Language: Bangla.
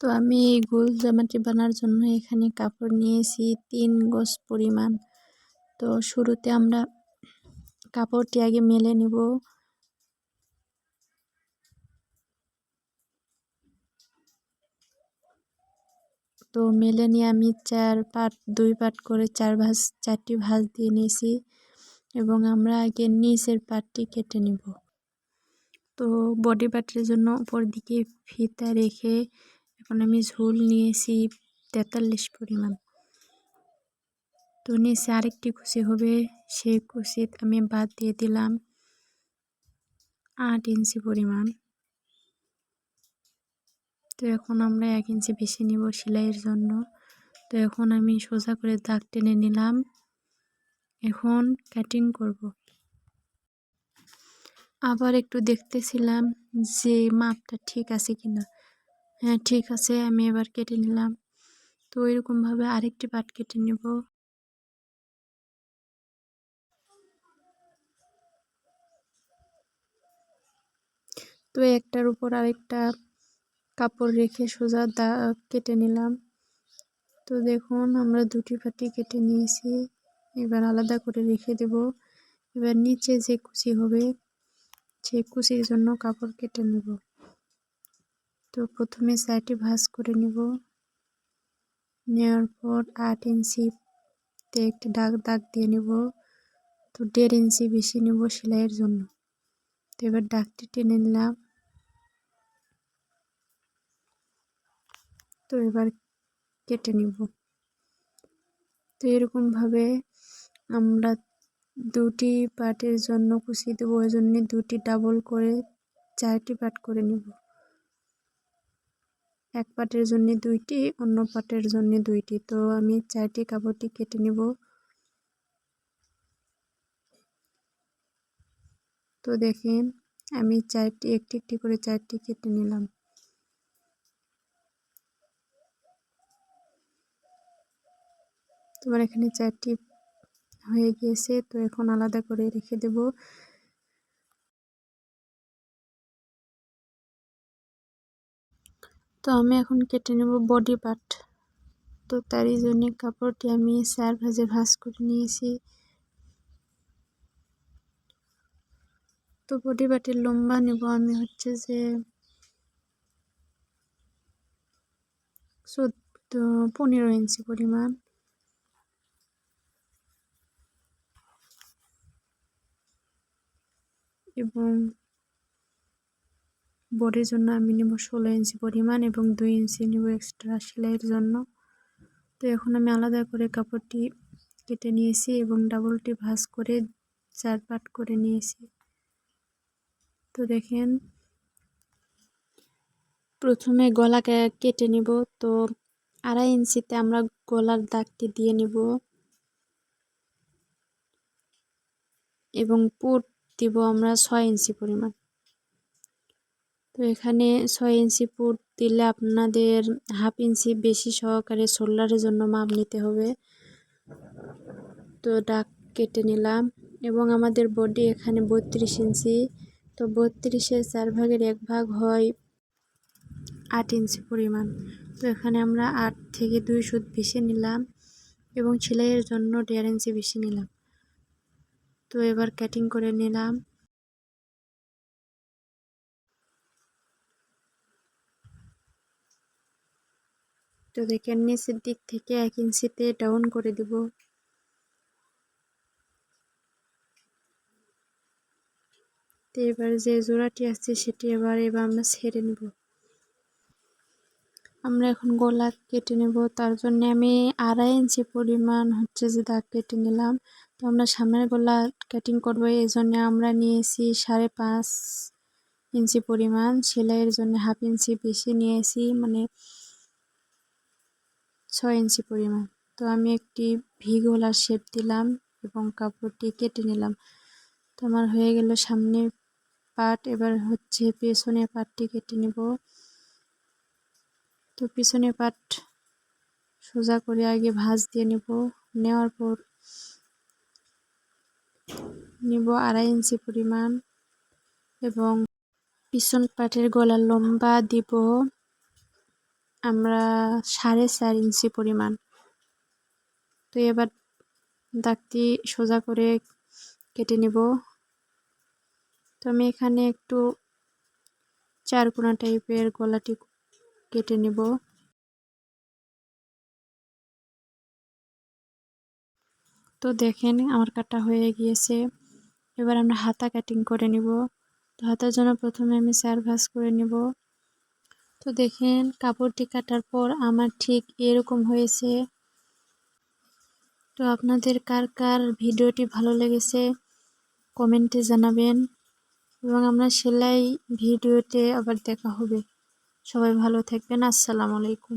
তো আমি এই গোল জামাটি বানার জন্য এখানে কাপড় নিয়েছি 3 গজ পরিমাণ। তো শুরুতে আমরা কাপড়টি আগে মেলে নেব। তো মেলে নিয়ে আমি 2 পাট করে 4টি ভাঁজ দিয়ে নিয়েছি এবং আমরা আগে নিচের পাটটি কেটে নেব। তো বডি পার্টের জন্য উপর দিকে ফিতা রেখে এখন আমি ঝুল নিয়েছি 43 পরিমাণ। তো নিচে আরেকটি কুচি হবে, সেই কুচিতে আমি বাদ দিয়ে দিলাম 8 ইঞ্চি পরিমাণ। তো এখন আমরা 1 ইঞ্চি বেশি নিব সেলাইয়ের জন্য। তো এখন আমি সোজা করে দাগ টেনে নিলাম। এখন কাটিং করব। আবার একটু দেখতেছিলাম যে মাপটা ঠিক আছে কিনা। হ্যাঁ, ঠিক আছে। আমি এবার কেটে নিলাম। তো এরকমভাবে আরেকটি পাট কেটে নেব। তো একটার উপর আরেকটা কাপড় রেখে সোজা দাগ কেটে নিলাম। তো দেখুন আমরা দুটি পাটি কেটে নিয়েছি। এবার আলাদা করে রেখে দেব। এবার নিচে যে কুচি হবে সেই কুচির জন্য কাপড় কেটে নেব। তো প্রথমে সাইডে ভাঁজ করে নেব। নেওয়ার পর 8 ইঞ্চিতে একটা দাগ দিয়ে নেব। তো 1.5 ইঞ্চি বেশি নেব সেলাইয়ের জন্য। তো এবার দাগটি টেনে নিলাম। তো এবার কেটে নিব। তো এরকমভাবে আমরা দুটি পাটের জন্য কুচি দেবো, ওই জন্য দুটি ডাবল করে 4টি পাট করে নেব। এক পাটের জন্য 2টি, অন্য পাটের জন্য 2টি। তো আমি 4টি কাপড়টি কেটে নেব। তো দেখেন আমি একটি একটি করে 4টি কেটে নিলাম। তোমার এখানে 4টি হয়ে গিয়েছে। তো এখন আলাদা করে রেখে দেব। তো আমি এখন কেটে নেব বডি পার্ট। তো তারই জন্য কাপড়টি আমি 4 ভাঁজে ভাঁজ করে নিয়েছি। তো বডি পার্টের লম্বা নেব আমি হচ্ছে যে 15 ইঞ্চি পরিমাণ। এবং বডির জন্য আমি নেব 16 ইঞ্চি পরিমাণ এবং 2 ইঞ্চি নেব এক্সট্রা সেলাইয়ের জন্য। তো এখন আমি আলাদা করে কাপড়টি কেটে নিয়েছি এবং ডাবলটি ভাঁজ করে 4 পাট করে নিয়েছি। তো দেখেন প্রথমে গলা কেটে নেব। তো 2.5 ইঞ্চিতে আমরা গলার দাগটি দিয়ে নেব এবং পুট দিব আমরা 6 ইঞ্চি পরিমাণ। তো এখানে 6 ইঞ্চি পুট দিলে আপনাদের 1/2 ইঞ্চি বেশি সহকারে শোল্ডারের জন্য মাপ নিতে হবে। তো দাগ কেটে নিলাম এবং আমাদের বডি এখানে 32 ইঞ্চি। তো 32-এর 4 ভাগের 1 ভাগ হয় 8 ইঞ্চি পরিমাণ। তো এখানে আমরা 8 থেকে 2 সুত বেশি নিলাম এবং সেলাইয়ের জন্য 1.5 ইঞ্চি বেশি নিলাম। তো এবার কাটিং করে নিলাম। তো দেখেন নিচের দিক থেকে 1 ইঞ্চিতে ডাউন করে দেব। তো এবার যে জোড়াটি আছে সেটি এবার আমরা ছেড়ে নেব। আমরা এখন গলা কেটে নেব। তার জন্য আমি 2.5 ইঞ্চি পরিমাণ হচ্ছে যে দাগ কেটে নিলাম। তো আমরা সামনের গলা কাটিং করব, এই জন্য আমরা নিয়েছি 5.5 ইঞ্চি পরিমাণ। সেলাইয়ের জন্য 1/2 ইঞ্চি বেশি নিয়েছি, মানে 6 ইঞ্চি পরিমাণ। তো আমি একটি ভি গলার শেপ দিলাম এবং কাপড়টি কেটে নিলাম। তো আমার হয়ে গেল সামনে পাট। এবার হচ্ছে পেছনের পাটটি কেটে নেব। তো পিছনের পাট সোজা করে আগে ভাঁজ দিয়ে নেব। নেওয়ার পর নিব 2.5 ইঞ্চি পরিমাণ এবং পিছন পাটের গলার লম্বা দিব আমরা 4.5 ইঞ্চি পরিমাণ। তো এবার দাগটি সোজা করে কেটে নেব। তো আমি এখানে একটু 4 কোনা টাইপের গলাটি কেটে নেব। তো দেখেন আমার কাটা হয়ে গিয়েছে। এবার আমরা হাতা কাটিং করে নিব। তো হাতার জন্য প্রথমে আমি 4 ভাঁজ করে নেব। তো দেখেন কাপড়টি কাটার পর আমার ঠিক এরকম হয়েছে। তো আপনাদের কার কার ভিডিওটি ভালো লেগেছে কমেন্টে জানাবেন, এবং আমরা সেলাই ভিডিওতে আবার দেখা হবে। সবাই ভালো থাকবেন। আসসালামু আলাইকুম।